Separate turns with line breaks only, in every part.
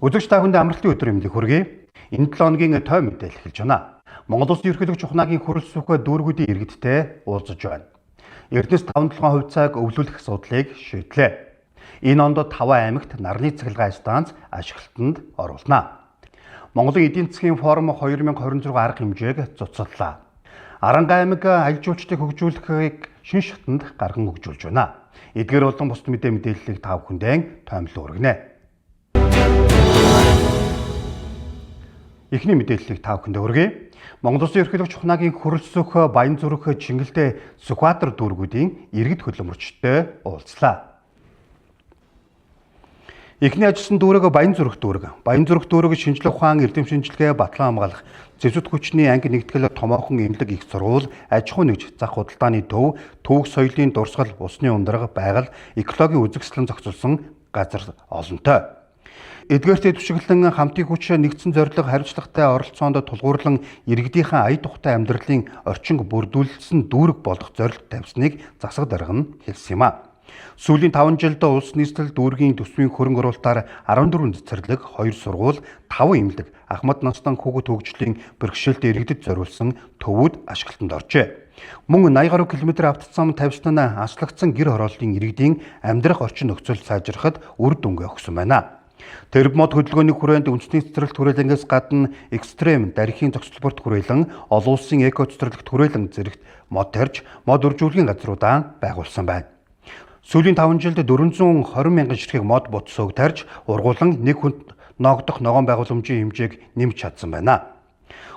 Үзэгч та бүхэнд амралтын өдөр мэндийг хүргэе. Энэ 7 хоногийн той мэдээлэл эхэлж байна. Монгол Улсын ерөнхийлөгч ухнагийн хөрөлсөөхөө дүүргүүдийн иргэдтэй уулзаж байна. Эрдэнэс 5-7 хувьцааг өвлүүлэх асуудлыг шийдлээ. Энэ онд 5 аймагт нарны цахилгаан станц ашиглалтанд оруулна. Монголын эдийн засгийн форум 2026 арга хэмжээг цуцаллаа. Аранга аймаг аж жуулчлалыг хөгжүүлэхийг шин шатанд гарган хөгжүүлж байна. Эдгээр болон бусад мэдээллийг та бүхэндээ томилон хүргэнэ. Эхний мэдээллийг та бүхэндээ хүргэе. Монгол Улсын ерөнхийлөгч ухнагийн хөрөлсөөх Баянзүрх Чингэлтэй Сүхбаатар дүүргүүдийн иргэд хөдөлмөрчтэй уулзлаа. Эхний ажилласан дүүрэг Баянзүрх дүүрэг. Баянзүрх дүүрэг шинжлэх ухаан, эрдэм шинжилгээ, батлан хамгаалах, зэвсэг хүчний анги нэгтгэл, томоохон эмнэлэг их сургууль, аж ахуй нэгж, зах худалдааны төв, төвөг соёлын дурсгал, усны ундраг, байгаль, экологийн үзэсгэлэн зохицуулсан газар олонтой. Эдгээртэй түшиглэн хамтын хүч нэгдсэн зорилго хариуцлагатай оролцоонд тулгуурлан иргэдийнхэн ая тухтай амьдралын орчинг бүрдүүлсэн дүүрэг болох зорилт тавьсныг засаг дарга нь хэлсэн юм а. Сүүлийн 5 жилд улс нийслэл дүүргийн төсвийн хөрөнгө оруулалтаар 14 цэцэрлэг, 2 сургууль, 5 эмнэлэг, ахмад настан хүүхэд хөгжлийн бэрхшээлтэй иргэдэд зориулсан төвүүд ашиглалтанд оржээ. Мөн 80 гаруй километр автоцам тавьсан нь аслагдсан гэр хорооллын иргэдийн амьдрах орчин нөхцөл сайжрахад үр дүнгээ өгсөн байна. Тэрбмод хөдөлгөөний хүрээнд үндэсний цэцэрлэгт хүрээлэнгээс гадна экстрем дархийн зохицолборт хүрээлэн олон улсын эко цэцэрлэгт хүрээлэн зэрэгт мод тарьж, мод үржүүлгийн газруудаа байгуулсан байна. Сүүлийн 5 жилд 420 мянган ширхэг мод бутсөөг тарьж, ургуулan нэг хүнд ногдох ногоон байгууламжийн хэмжээг нэмж чадсан байна.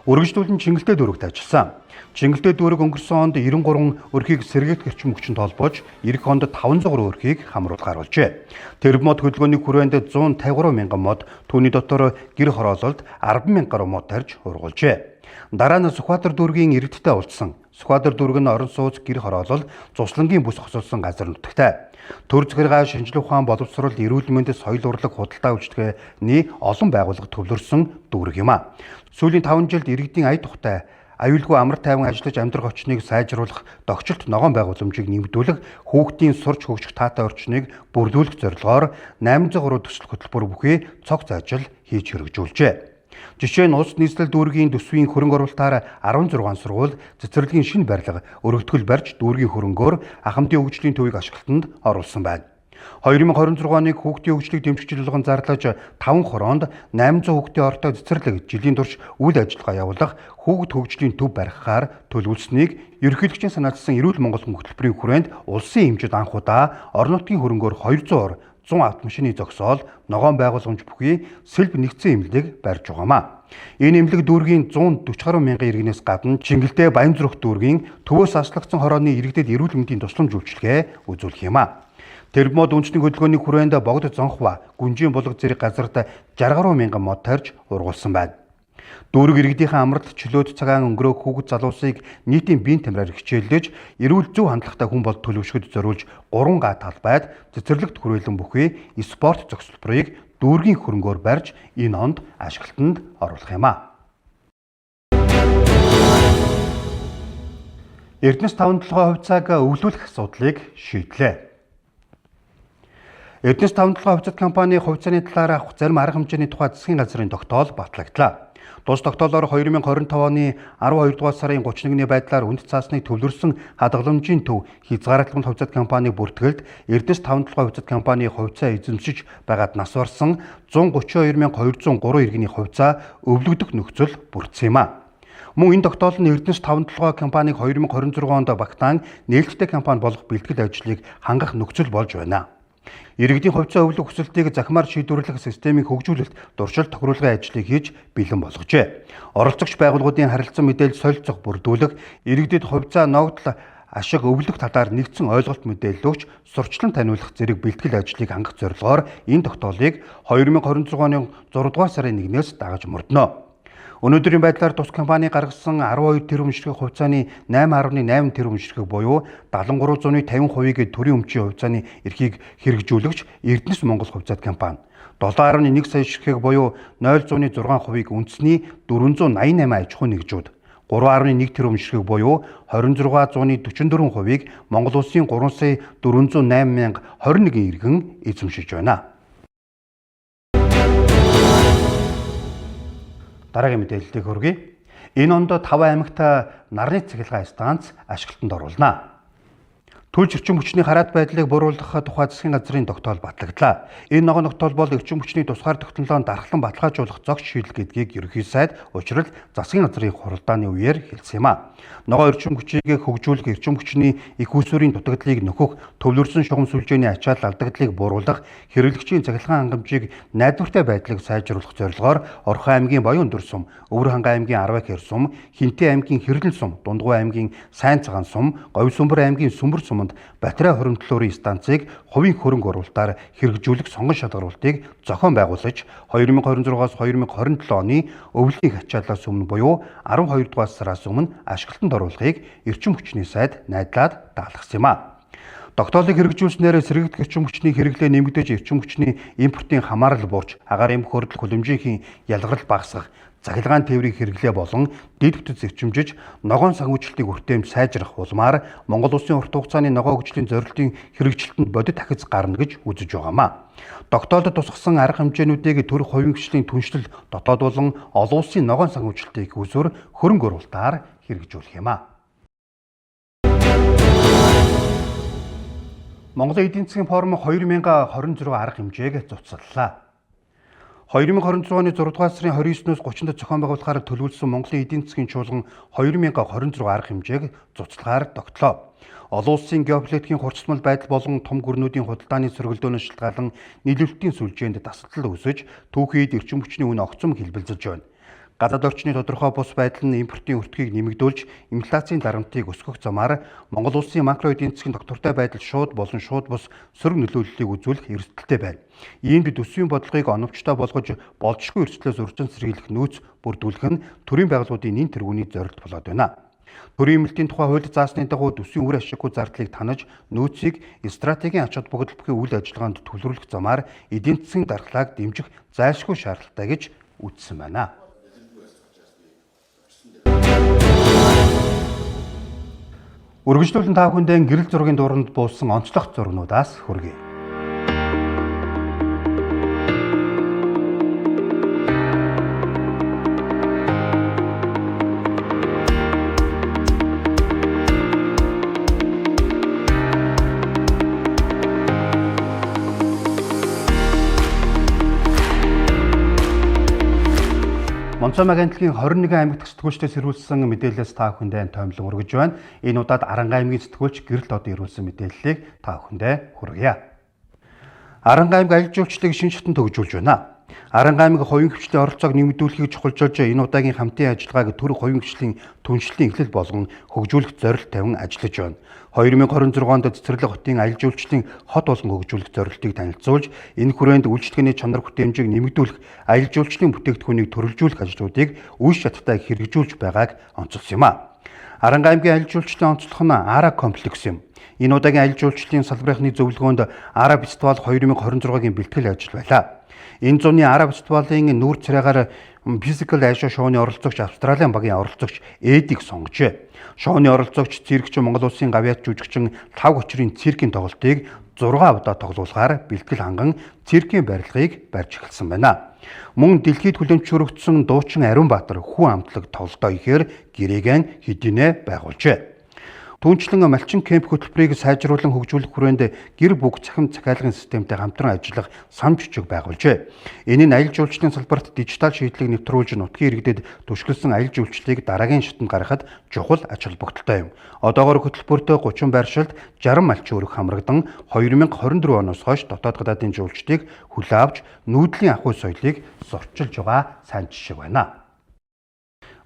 Үргэлжлүүлэн Чингэлтэй дүүрэгт ажилласан. Чингэлтэй дүүрэг өнгөрсөн онд 93 өрхийг сэргээгт гэрчим хүчинд холбоож, эх онд 500 гаруй өрхийг хамруулж гаргалжээ. Тэрбмод хөдөлгөөний хүрээнд 153 мянган мод, түүний дотор гэр хороололд 10 мянга гаруй мод тарьж ургуулжээ. Дараа нь Сүхбаатар дүүргийн иргэдтэй уулзсан. Сүхбаатар дүүрэг нь орон сууц, гэр хороолол, цуслангийн бүс хосолсон газар нутагтай. Төр захиргаа, шинжлэх ухаан, боловсрол, эрүүл мэнд, соёл урлаг, худалдаа үйлчилгээний олон байгууллага төвлөрсөн дүүрэг юм а. Сүүлийн 5 жилд иргэдийн ая тухтай, аюулгүй амар тайван ажиллаж амьдрах орчныг сайжруулах, догчилт ногоон байгууламжийг нэмэгдүүлэх, хүүхдийн сурч хөгжих таатай орчныг бүрлүүлэх зорилгоор 803 төсөл хөтөлбөр бүхий цог заажил хийж хэрэгжүүлжээ. Жишээ нь улс нийслэл дүүргийн төсвийн хөрөнгө оруулалтаар 16 сургууль, цэцэрлэгийн шинэ барилга, өргөтгөл барьж дүүргийн хөрөнгөөр ахмадын хөгжлийн төвийг ашиглалтанд оруулсан байна. 2026 оны хүүхдийн хөгжлийг дэмжих жилийн зарлаж 5 хороонд 800 хүүхдийн ортой цэцэрлэг жилийн турш үйл ажиллагаа явуулах, хүүхд хөгжлийн төв барихаар төлөвлөснийг ерөнхийлөгчийн санаачилсан Эрүүл Монгол хөтөлбөрийн хүрээнд улсын хэмжээд анх удаа орон нутгийн хөрөнгөөр 200 100 автомашины зогсоол, ногоон байгууламж бүхий сэлб нэгдсэн эмнэлэг барьж байгаамаа. Энэ эмнэлэг дүүргийн 140 гаруй мянган иргэнээс гадна Чингэлтэй Баянзүрх дүүргийн төвөөс аслагдсан хорооны иргэдэд эрүүл мэндийн тусламж үйлчилгээ үзүүлэх юм а. Тэрбмод үндэсний хөдөлгөөний хүрээнд богд Зонхва, Гүнжийн булаг зэрэг газарт 60 гаруй мянган мод тарьж ургуулсан байна. Дүүрэг иргэдийнхэн амралт, чөлөөт цагаан өнгөрөөх хүүхэд залуусыг нийтийн биеийн тамираар хичээллэж, эрүүл зөв хандлагатай хүн бол төлөвшгөд зориулж 3 га талбайд цэцэрлэгт хүрээлэн бүхий спорт зохицолборыг дүүргийн хөрөнгөөр барьж энэ онд ашиглалтанд оруулах юм а. Эрдэнэс 5-7 хувьцааг өвлүүлэх асуудлыг шийдлээ. Эрдэнэс 5-7 хувьцат компани хувьцааны талаар авах зарим арга хэмжээний тухай засгийн газрын тогтоол батлагдлаа. Тус тогтоолоор 2020 оны 12 дугаар сарын 31-ний байдлаар үнд цаасныг төвлөрсөн хадгаламжийн төв хязгаарлалт хувьцат компаниг бүртгэлд Эрдэнэс 5-7 хувьцат компани хувьцаа эзэмшиж байгаад нас барсан 132,203 иргэний хувьцаа өвлөгдөх нөхцөл бүрдсэн юм а. Мөн энэ тогтоол нь Эрдэнэс 5-7 компаниг 2026 онд багтаан нээлттэй компани болох бэлтгэл ажлыг хангах нөхцөл болж байна. Иргэдийн хувьцаа өвлөх хүсэлтийг захимаар шийдвэрлэх системийн хөгжүүлэлт, дуршил тохируулгын ажлыг хийж бэлэн болгожээ. Оролцогч байгууллагуудын харилцан мэдээлэл солилцох, бүрдүүлэх, иргэдэд хувьцаа ногдол ашиг өвлөх талаар нэгдсэн ойлголт мэдээлэл өгч сурчлан таниулах зэрэг бэлтгэл ажлыг хангах зорилгоор энэ тогтоолыг 2026 оны 6 дугаар сарын 1-ээс дагаж мөрдөнө. Өнөөдрийн байдлаар тус компани гаргасан 12 тэрбум ширхэг хувьцааны 8.8 тэрбум ширхэг буюу 7350%-ийг төрийн өмчийн хувьцааны эрхийг хэрэгжүүлэгч Эрдэнэс Монгол хувьцаат компани 7.1 сая ширхэг буюу 0.6%-ийг үндэсний 488 аж ахуй нэгжүүд 3.1 тэрбум ширхэг буюу 2644%-ийг Монгол улсын 3 сая 408 мянга 21 иргэн эзэмшиж байна. Дараагийн мэдээллийг хүргэе. Энэ онд 5 аймагт нарны цахилгаан станц ашиглалтанд оруулна. Түлж эрчим хүчний хараат байдлыг бууруулах тухай засгийн газрын тогтоол батлагдлаа. Энэ ногоон тогтоол бол эрчим хүчний тусгаар тогтнолоо дархлан баталгаажуулах зохис шийдэл гэдгийг ерөнхий сайд учрал засгийн газрын хуралдааны үеэр хэлсэн юм а. Ногоон эрчим хүчийг хөгжүүлэх, эрчим хүчний их усүрийн дутагдлыг нөхөх, төвлөрсөн шугам сүлжээний ачаал алдагдлыг бууруулах, хэрэглэгчийн цахилгаан хангамжийг найдвартай байдлыг сайжруулах зорилгоор Орхон аймгийн Баян өндөр сум, Өвөр хангай аймгийн Арвай хэр сум, Хинтээ аймгийн Хэрлэн сум, Дундгуй аймгийн Сайн цагаан сум, Говьсүмбэр аймгийн Сүмбэр суманд батарей хоримтлуурын станцыг хувийн хөрөнгө оруулалтаар хэрэгжүүлэх сонгон шалгаруултыг зохион байгуулж 2026-аас 2027 оны өвлийн ачаалаас өмнө буюу 12 дугаар сараас өмнө ашиглалтанд оруулахыг эрчим хүчний сайд найдлаад даалгасан юм а. Тогтоолыг хэрэгжүүлснээр сэргийгдэх эрчим хүчний хэрэглээ нэмэгдэж эрчим хүчний импортын хамаарал буурч агаар эмх хөрдөл хүлэмжийн ялгарл багасгах, цахилгаан тээврийн хэрэглээ болон дэд бүтэц зэвчимжиж ногоон санхүүжилтийг хүртээмж сайжрах улмаар Монгол Улсын урт хугацааны ногоон хөгжлийн зорилтын хэрэгжилтэнд бодит ахиц гарна гэж үзэж байгаамаа. Тогтоолд тусгасан арга хэмжээнүүдийг төрөх хувийн хөгжлийн түншлэл дотоод болон олон улсын ногоон санхүүжилтийг үүсвэр хөрөнгө оруулалтаар хэрэгжүүлэх юм а. Монголын эдийн засгийн форум 2026 арга хэмжээг цуцлалаа. 2026 оны 6 дугаар сарын 29-ноос 30-нд зохион байгуулахаар төлөвлөсөн Монголын эдийн засгийн чуулган 2026 арга хэмжээг цуцлахаар тогтлоо. Олон улсын геополитикийн хурцлмал байдал болон том гүрнүүдийн худалдааны сөргөлдөөнөөс шалтгаалan нийлүүлэлтийн сүлжээнд дасгал үүсэж түүхийд эрчим хүчний үн огцом хэлбэлзэж байна. Гадаад орчны тодорхой бус байдал нь импортын өртгийг нэмэгдүүлж, инфляцийн дарамтыг өсгөх замаар Монгол улсын макро эдийн засгийн доктортой байдал шууд болон шууд бус сөрөг нөлөөллийг үзүүлэх эрсдэлтэй байна. Иймд төсвийн бодлогыг оновчтой болгож, болжгүй эрсдлээс урьдчилан сэргийлэх нөөц бүрдүүлэх нь төрийн байгууллагын нэн тэргүүний зорилт болоод байна. Төрийн эмнэлтийн тухай хууль заасны дагуу төсвийн үр ашиггүй зардлыг танаж, нөөцийг стратегийн ач холбогдолтын үйл ажиллагаанд төлөвлөх замаар эдийн засгийн дархлааг дэмжих зайлшгүй шаардлагатай гэж үзсэн байна. Үргэлжлүүлэн та бүхэндээ гэрэл зургийн дууранд буусан онцлог зургнуудаас хүргэе. Монцомаг аймгийн 21 аймагт сэтгүүлчдээс ирүүлсэн мэдээлэлээс та бүхэндээ томилон өргөж байна. Энэ удаад Аранга аймгийн сэтгүүлч Гэрэл Дод ирүүлсэн мэдээллийг та бүхэндээ хүргье. Аранга аймаг аялал жуулчлалыг шинэ шатанд хөгжүүлж байна. Аранга аймаг хувийн хвшлийн оролцоог нэмэгдүүлэхийг чухалчилж энэ удаагийн хамтын ажиллагааг төрөх хувийн хвшлийн түншлэлийн эхлэл болгон хөгжүүлэх зорилт тавин ажиллаж байна. 2026 онд Цэцэрлэг хотын аялал жуулчлалын хот болгон хөгжүүлэх зорилтыг танилцуулж, энэ хүрээнд үйлчлэгээний чанар бүтээмжийг нэмэгдүүлэх, аялал жуулчлалын бүтээгдэхүүнийг төрөлжүүлэх ажлуудыг үе шаттай хэрэгжүүлж байгааг онцолсон юм а. Аранга аймгийн аялал жуулчлалын онцлог нь Ара комплекс юм. Энэ удаагийн аялал жуулчлалын салбарынхны зөвлөгөөнд Ара фестивал 2026-гийн бэлтгэл ажил байлаа. Энэ зуны Ара фестивалийн нүүр царайгаар Physical Asia шоуны оролцогч Австралийн багийн оролцогч Эдиг сонгожээ. Шоуны оролцогч циркч Монгол Улсын гавьяат жүжигчин Лав Хочрын циркийн тоглолтыг 6 удаа тоглуулахаар бэлтгэл ханган циркийн барилгыг барьж эхэлсэн байна. Мөн дэлхийд хүлэмжшүрэгдсэн дуучин Ариун Баатар хүн амтлаг тоглолтоо ихээр гэрээгэн хэдийнэ байгуулжээ. Түүнчлэн малчин кемп хөтөлбөрийг сайжруулан хөгжүүлэх хүрээнд гэр бүг цахим захиалгын системтэй хамтран ажиллах сан бичиг байгуулжээ. Энэ нь аялал жуулчлалын салбарт дижитал шийдлийг нэвтрүүлж нутгийн иргэдэд түшгэлсэн аялал жуулчлалыг дараагийн шатанд гаргахад чухал ач холбогдолтой юм. Одоогоор хөтөлбөртөө 30 байршилд 60 малчин өрг хамрагдан 2024 оноос хойш дотоод гадаадын жуулчдыг хүлээн авч нүүдлийн ахуй соёлыг зурчилж байгаа сайн жишээ байна.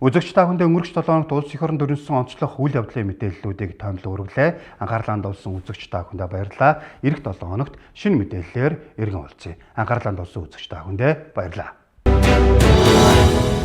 Үзэгч та бүхэндээ өнгөрөх 7 хоногт улс их орнд өрнөсөн онцлог үйл явдлын мэдээллүүдийг томилон өргөлээ. Анхаарлаа хандуулсан үзэгч та бүхэндээ баярлалаа. Ирэх 7 хоногт шинэ мэдээллээр иргэн уулзъя. Анхаарлаа хандуулсан үзэгч та бүхэндээ баярлалаа.